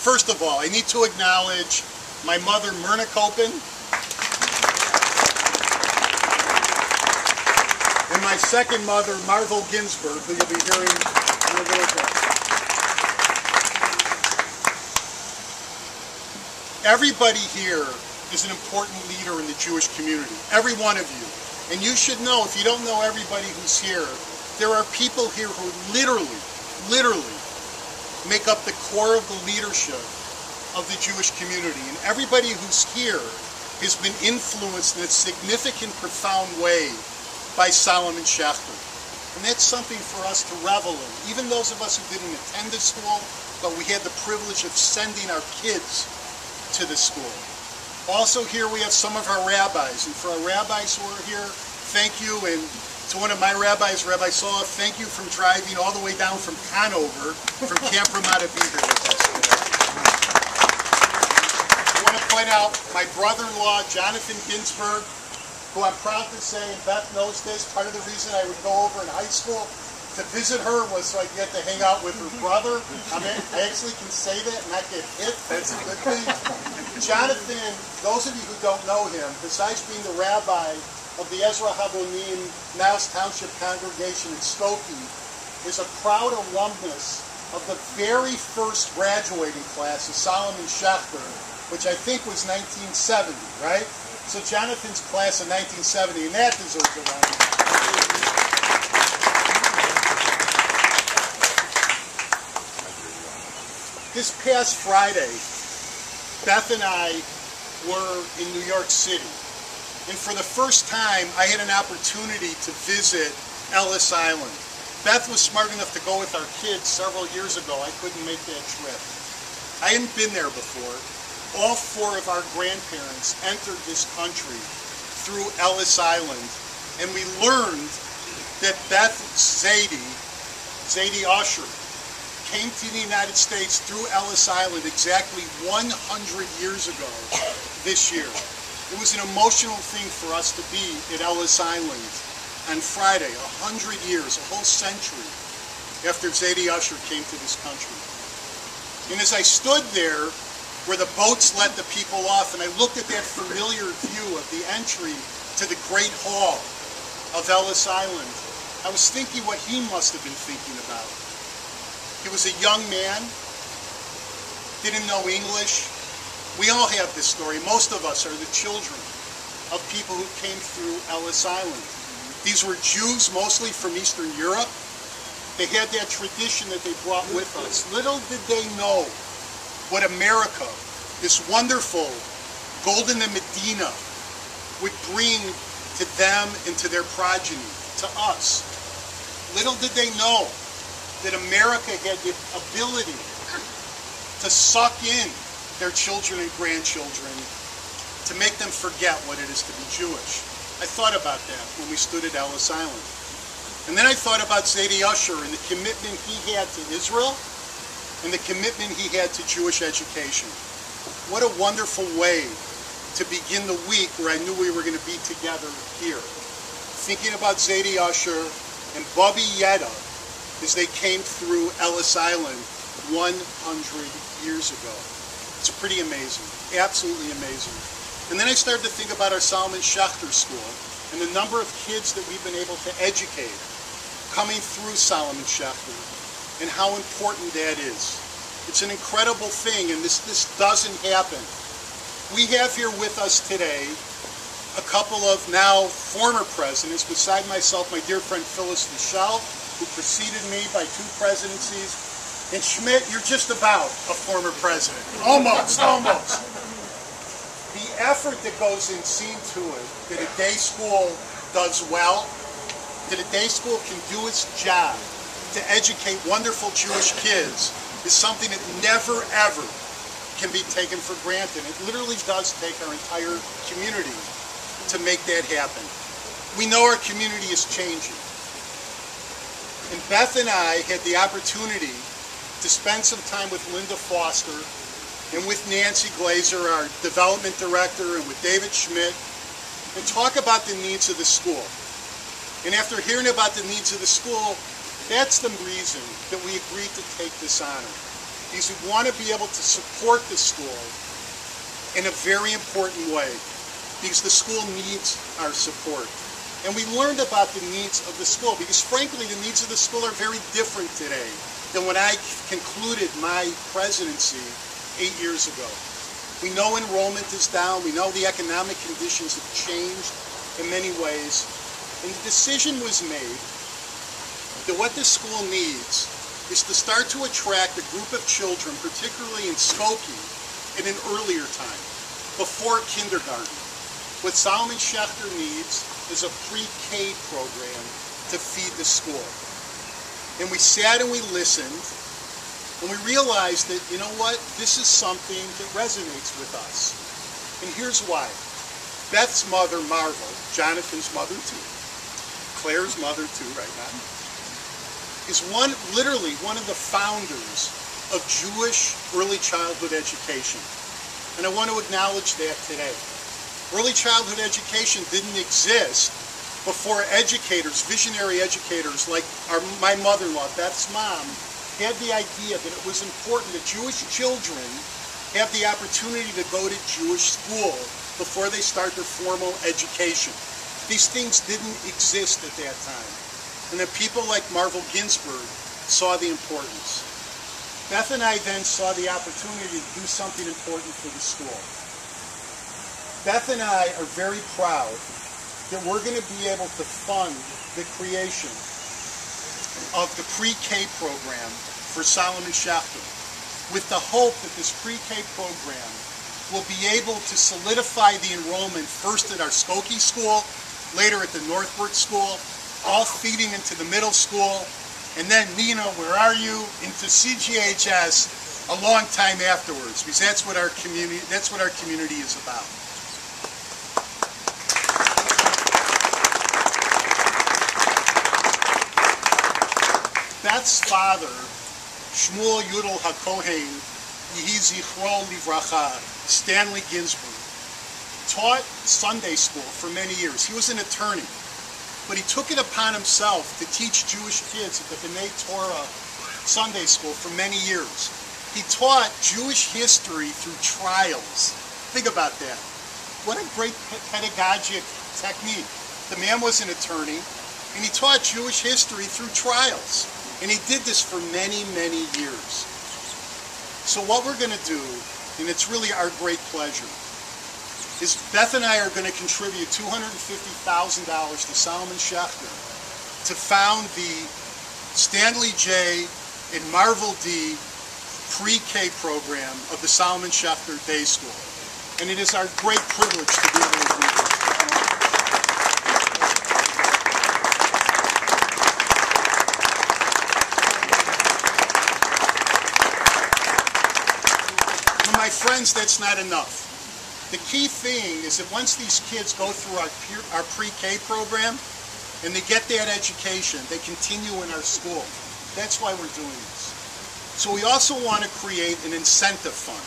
first of all, I need to acknowledge my mother, Myrna Kopin, and my second mother, Marvel Ginsburg, who you'll be hearing in a little bit. Everybody here is an important leader in the Jewish community, every one of you. And you should know, if you don't know everybody who's here, there are people here who literally make up the core of the leadership of the Jewish community. And everybody who's here has been influenced in a significant, profound way by Solomon Schechter. And that's something for us to revel in. Even those of us who didn't attend the school, but we had the privilege of sending our kids to the school. Also here we have some of our rabbis, and for our rabbis who are here, thank you, and to one of my rabbis, Rabbi Saul, thank you for driving all the way down from Conover, from Camp Ramah to be here with us today. I want to point out my brother-in-law, Jonathan Ginsburg, who I'm proud to say, and Beth knows this, part of the reason I would go over in high school to visit her was so I get to hang out with her brother. I mean, I actually can say that and not get hit. That's a good thing. Jonathan, those of you who don't know him, besides being the rabbi of the Ezra Habonim Mouse Township congregation in Skokie, is a proud alumnus of the very first graduating class of Solomon Schechter, which I think was 1970, right? So Jonathan's class in 1970, and that deserves a round of applause. This past Friday, Beth and I were in New York City. And for the first time, I had an opportunity to visit Ellis Island. Beth was smart enough to go with our kids several years ago. I couldn't make that trip. I hadn't been there before. All four of our grandparents entered this country through Ellis Island. And we learned that Beth Zadie Usher, came to the United States through Ellis Island exactly 100 years ago this year. It was an emotional thing for us to be at Ellis Island on Friday, 100 years, a whole century after Zadie Usher came to this country. And as I stood there where the boats let the people off, and I looked at that familiar view of the entry to the Great Hall of Ellis Island, I was thinking what he must have been thinking about. He was a young man, didn't know English. We all have this story. Most of us are the children of people who came through Ellis Island. These were Jews, mostly from Eastern Europe. They had that tradition that they brought with us. Little did they know what America, this wonderful Golden Medina, would bring to them and to their progeny, to us. Little did they know that America had the ability to suck in their children and grandchildren, to make them forget what it is to be Jewish. I thought about that when we stood at Ellis Island. And then I thought about Zadie Usher and the commitment he had to Israel and the commitment he had to Jewish education. What a wonderful way to begin the week where I knew we were going to be together here. Thinking about Zadie Usher and Bubby Yetta as they came through Ellis Island 100 years ago. It's pretty amazing, absolutely amazing. And then I started to think about our Solomon Schechter School and the number of kids that we've been able to educate coming through Solomon Schechter and how important that is. It's an incredible thing, and this doesn't happen. We have here with us today a couple of now former presidents. Beside myself, my dear friend Phyllis Michelle, who preceded me by 2 presidencies. And Schmidt, you're just about a former president. Almost. The effort that goes in seeing to it that a day school does well, that a day school can do its job to educate wonderful Jewish kids, is something that never, ever can be taken for granted. It literally does take our entire community to make that happen. We know our community is changing. And Beth and I had the opportunity to spend some time with Linda Foster and with Nancy Glazer, our development director, and with David Schmidt, and talk about the needs of the school. And after hearing about the needs of the school, that's the reason that we agreed to take this honor. because we want to be able to support the school in a very important way, because the school needs our support. And we learned about the needs of the school, because frankly the needs of the school are very different today than when I concluded my presidency 8 years ago. We know enrollment is down, we know the economic conditions have changed in many ways, and the decision was made that what the school needs is to start to attract a group of children, particularly in Skokie, at an earlier time, before kindergarten. What Solomon Schechter needs is a pre-K program to feed the school. And we sat and we listened, and we realized that, you know what, this is something that resonates with us. And here's why. Beth's mother, Marvel, Jonathan's mother too, Claire's mother too right now, is literally one of the founders of Jewish early childhood education. And I want to acknowledge that today. Early childhood education didn't exist before educators, visionary educators like my mother-in-law, Beth's mom, had the idea that it was important that Jewish children have the opportunity to go to Jewish school before they start their formal education. These things didn't exist at that time. And then people like Marvel Ginsburg saw the importance. Beth and I then saw the opportunity to do something important for the school. Beth and I are very proud that we're going to be able to fund the creation of the pre-K program for Solomon Schechter, with the hope that this pre-K program will be able to solidify the enrollment first at our Skokie school, later at the Northbrook school, all feeding into the middle school, and then, Nina, where are you, into CGHS a long time afterwards, because that's what our community is about. Beth's father, Shmuel Yudel HaKohen, Yehi Zichro Livracha, Stanley Ginsburg, taught Sunday school for many years. He was an attorney, but he took it upon himself to teach Jewish kids at the B'nai Torah Sunday school for many years. He taught Jewish history through trials. Think about that. What a great pedagogic technique. The man was an attorney, and he taught Jewish history through trials. And he did this for many, many years. So what we're going to do, and it's really our great pleasure, is Beth and I are going to contribute $250,000 to Solomon Schechter to found the Stanley J. and Marvel D. pre-K program of the Solomon Schechter Day School. And it is our great privilege to be able to do this. My friends, that's not enough. The key thing is that once these kids go through our pre-K program and they get that education, they continue in our school. That's why we're doing this. So we also want to create an incentive fund.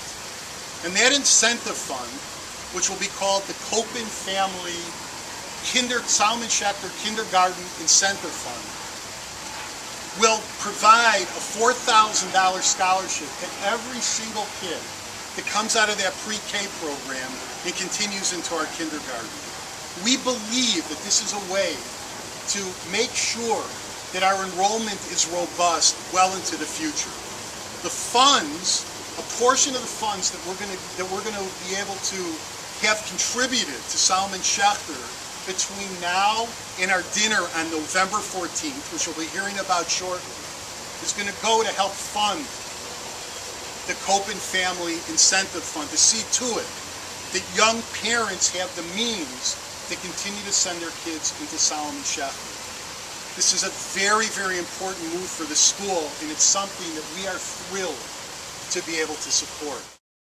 And that incentive fund, which will be called the Kopin Family Solomon Schechter Kindergarten Incentive Fund, will provide a $4,000 scholarship to every single kid that comes out of that pre-K program and continues into our kindergarten. We believe that this is a way to make sure that our enrollment is robust well into the future. The funds, a portion of the funds that we're going to be able to have contributed to Solomon Schechter between now and our dinner on November 14th, which we'll be hearing about shortly, is going to go to help fund the Kopin Family Incentive Fund, to see to it that young parents have the means to continue to send their kids into Solomon Schechter. This is a very, very important move for the school, and it's something that we are thrilled to be able to support.